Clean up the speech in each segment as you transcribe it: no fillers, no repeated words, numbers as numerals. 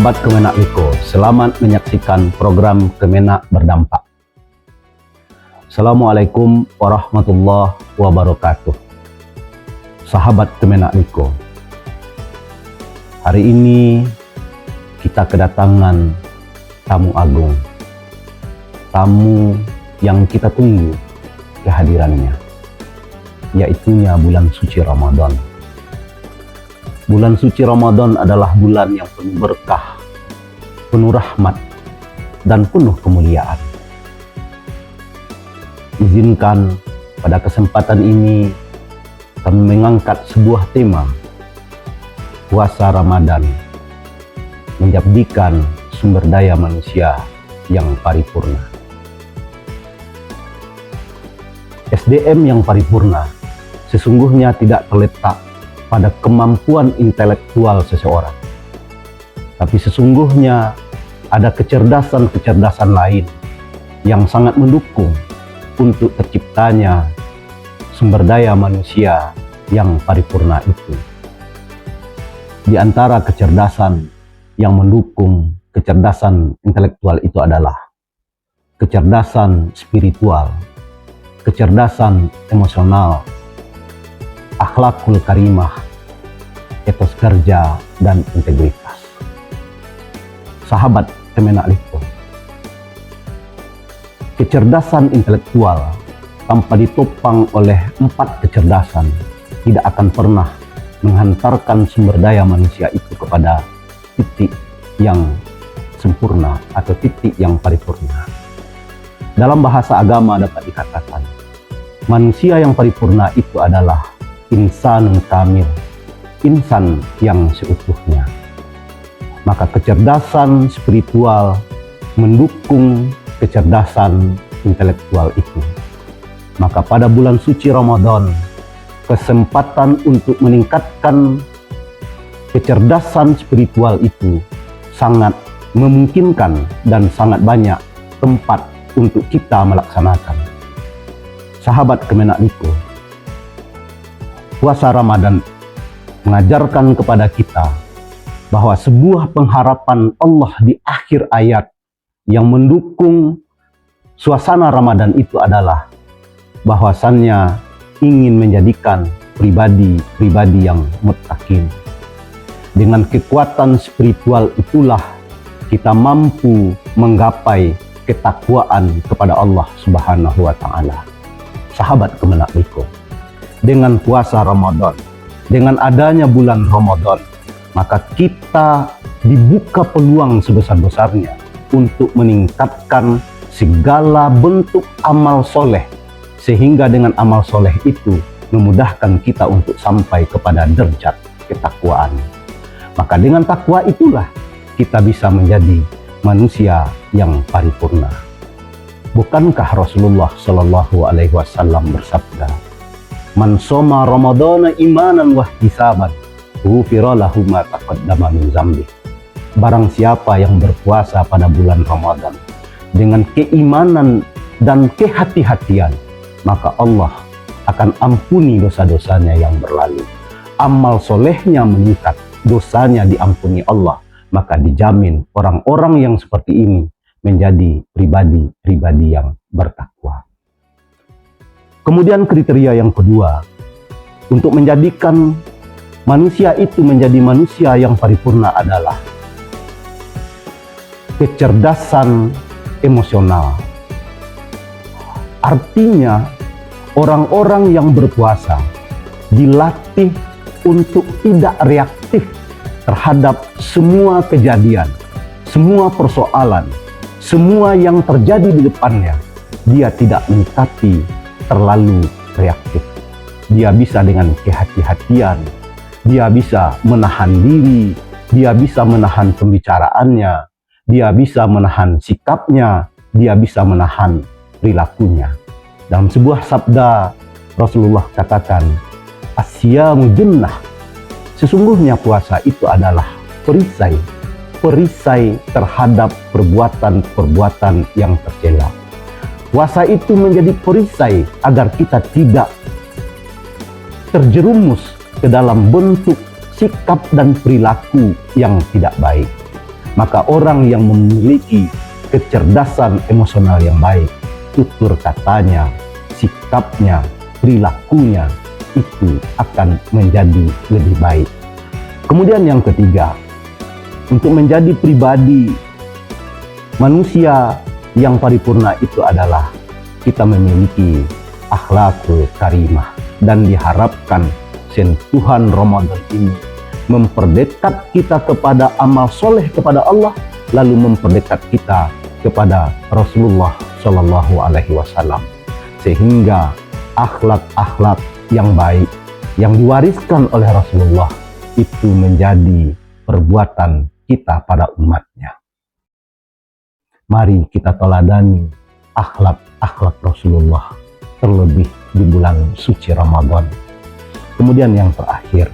Sahabat Kemenak Liko, selamat menyaksikan program Kemenak Berdampak. Assalamualaikum warahmatullahi wabarakatuh. Sahabat Kemenak Liko, hari ini kita kedatangan tamu agung, tamu yang kita tunggu kehadirannya, yaitunya bulan suci Ramadan. Bulan suci Ramadan adalah bulan yang penuh berkah, penuh rahmat, dan penuh kemuliaan. Izinkan pada kesempatan ini kami mengangkat sebuah tema, puasa Ramadan menjadikan sumber daya manusia yang paripurna. SDM yang paripurna sesungguhnya tidak terletak pada kemampuan intelektual seseorang, tapi sesungguhnya ada kecerdasan-kecerdasan lain yang sangat mendukung untuk terciptanya sumber daya manusia yang paripurna itu. Di antara kecerdasan yang mendukung kecerdasan intelektual itu adalah kecerdasan spiritual, kecerdasan emosional, akhlakul karimah, etos kerja, dan integritas. Sahabat Kemenak Liko, kecerdasan intelektual tanpa ditopang oleh 4 kecerdasan tidak akan pernah menghantarkan sumber daya manusia itu kepada titik yang sempurna atau titik yang paripurna. Dalam bahasa agama dapat dikatakan, manusia yang paripurna itu adalah insan kamil, insan yang seutuhnya. Maka kecerdasan spiritual mendukung kecerdasan intelektual itu. Maka pada bulan suci Ramadan, kesempatan untuk meningkatkan kecerdasan spiritual itu sangat memungkinkan dan sangat banyak tempat untuk kita melaksanakan. Sahabat Kemenak Liko, puasa Ramadan mengajarkan kepada kita bahwa sebuah pengharapan Allah di akhir ayat yang mendukung suasana Ramadan itu adalah bahwasannya ingin menjadikan pribadi-pribadi yang muttaqin. Dengan kekuatan spiritual itulah kita mampu menggapai ketakwaan kepada Allah Subhanahu wa Ta'ala. Sahabat Kemenak Liko, dengan puasa Ramadan, dengan adanya bulan Ramadan, maka kita dibuka peluang sebesar-besarnya untuk meningkatkan segala bentuk amal soleh, sehingga dengan amal soleh itu memudahkan kita untuk sampai kepada derajat ketakwaan. Maka dengan takwa itulah kita bisa menjadi manusia yang paripurna. Bukankah Rasulullah Shallallahu Alaihi Wasallam bersabda, "Man shoma Ramadana imanan wa ihtisaban, ghufira lahu ma taqaddama min dzambi." Barang siapa yang berpuasa pada bulan Ramadan dengan keimanan dan kehati-hatian, maka Allah akan ampuni dosa-dosanya yang berlalu. Amal solehnya meningkat, dosanya diampuni Allah, maka dijamin orang-orang yang seperti ini menjadi pribadi-pribadi yang bertakwa. Kemudian kriteria yang kedua, untuk menjadikan manusia itu menjadi manusia yang paripurna adalah kecerdasan emosional. Artinya, orang-orang yang berpuasa dilatih untuk tidak reaktif terhadap semua kejadian, semua persoalan, semua yang terjadi di depannya. Dia tidak menyikapi terlalu reaktif. Dia bisa dengan kehati-hatian, dia bisa menahan diri, dia bisa menahan pembicaraannya, dia bisa menahan sikapnya, dia bisa menahan perilakunya. Dalam sebuah sabda Rasulullah katakan, "Asyamu junnah." Sesungguhnya puasa itu adalah perisai terhadap perbuatan-perbuatan yang tercela. Puasa itu menjadi perisai agar kita tidak terjerumus ke dalam bentuk sikap dan perilaku yang tidak baik. Maka orang yang memiliki kecerdasan emosional yang baik, tutur katanya, sikapnya, perilakunya itu akan menjadi lebih baik. Kemudian yang ketiga, untuk menjadi pribadi manusia yang paripurna itu adalah kita memiliki akhlakul karimah, dan diharapkan sentuhan Ramadan ini memperdekat kita kepada amal soleh kepada Allah, lalu memperdekat kita kepada Rasulullah Shallallahu Alaihi Wasallam, sehingga akhlak-akhlak yang baik yang diwariskan oleh Rasulullah itu menjadi perbuatan kita pada umatnya. Mari kita teladani akhlak-akhlak Rasulullah, terlebih di bulan suci Ramadan. Kemudian yang terakhir,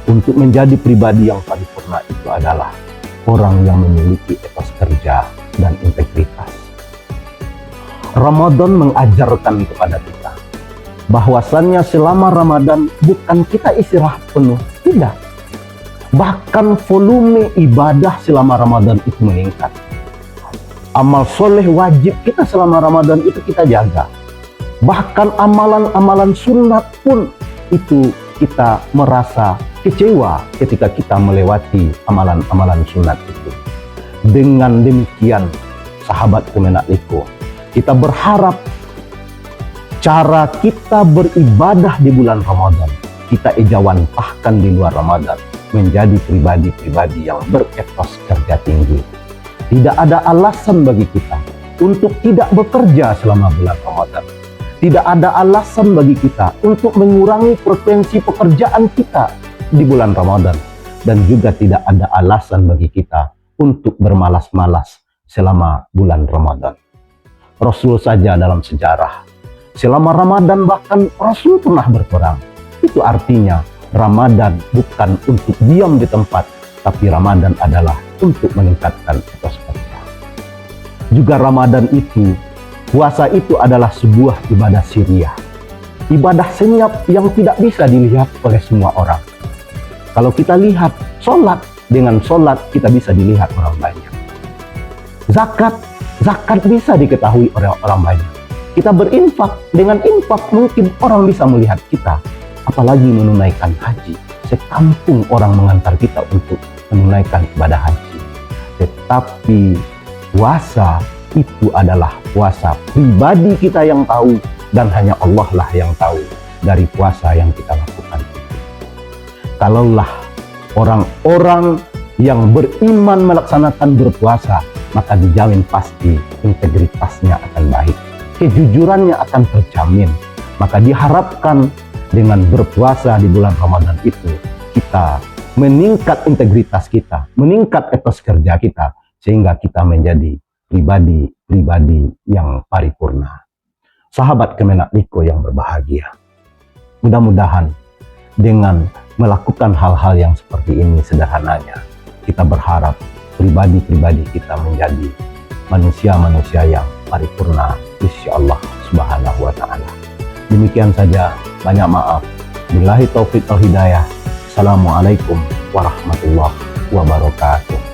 untuk menjadi pribadi yang paripurna itu adalah orang yang memiliki etos kerja dan integritas. Ramadan mengajarkan kepada kita bahwasannya selama Ramadan bukan kita istirahat penuh, tidak. Bahkan volume ibadah selama Ramadan itu meningkat. Amal soleh wajib kita selama Ramadan itu kita jaga. Bahkan amalan-amalan sunat pun itu kita merasa kecewa ketika kita melewati amalan-amalan sunat itu. Dengan demikian, sahabat Kemenak Liko, kita berharap cara kita beribadah di bulan Ramadan kita ejawantahkan di luar Ramadan menjadi pribadi-pribadi yang beretos kerja tinggi. Tidak ada alasan bagi kita untuk tidak bekerja selama bulan Ramadan. Tidak ada alasan bagi kita untuk mengurangi frekuensi pekerjaan kita di bulan Ramadan. Dan juga tidak ada alasan bagi kita untuk bermalas-malas selama bulan Ramadan. Rasul saja dalam sejarah, selama Ramadan bahkan Rasul pernah berperang. Itu artinya Ramadan bukan untuk diam di tempat, tapi Ramadan adalah untuk meningkatkan etos kerja. Juga Ramadan itu, puasa itu adalah sebuah ibadah siriyah. Ibadah senyap yang tidak bisa dilihat oleh semua orang. Kalau kita lihat sholat, dengan sholat kita bisa dilihat orang banyak. Zakat bisa diketahui oleh orang banyak. Kita berinfak, dengan infak mungkin orang bisa melihat kita. Apalagi menunaikan haji. Sekampung orang mengantar kita untuk menunaikan ibadah haji. Tetapi puasa itu adalah puasa pribadi kita yang tahu, dan hanya Allah lah yang tahu dari puasa yang kita lakukan. Kalaulah orang-orang yang beriman melaksanakan berpuasa, maka dijamin pasti integritasnya akan baik, kejujurannya akan terjamin. Maka diharapkan dengan berpuasa di bulan Ramadan itu kita meningkat integritas kita, meningkat etos kerja kita, sehingga kita menjadi pribadi-pribadi yang paripurna. Sahabat Kemenak Liko yang berbahagia, mudah-mudahan dengan melakukan hal-hal yang seperti ini sederhananya, kita berharap pribadi-pribadi kita menjadi manusia-manusia yang paripurna insya Allah Subhanahu wa Ta'ala. Demikian saja, banyak maaf. Billahi taufiq wal hidayah. Assalamualaikum warahmatullahi wabarakatuh.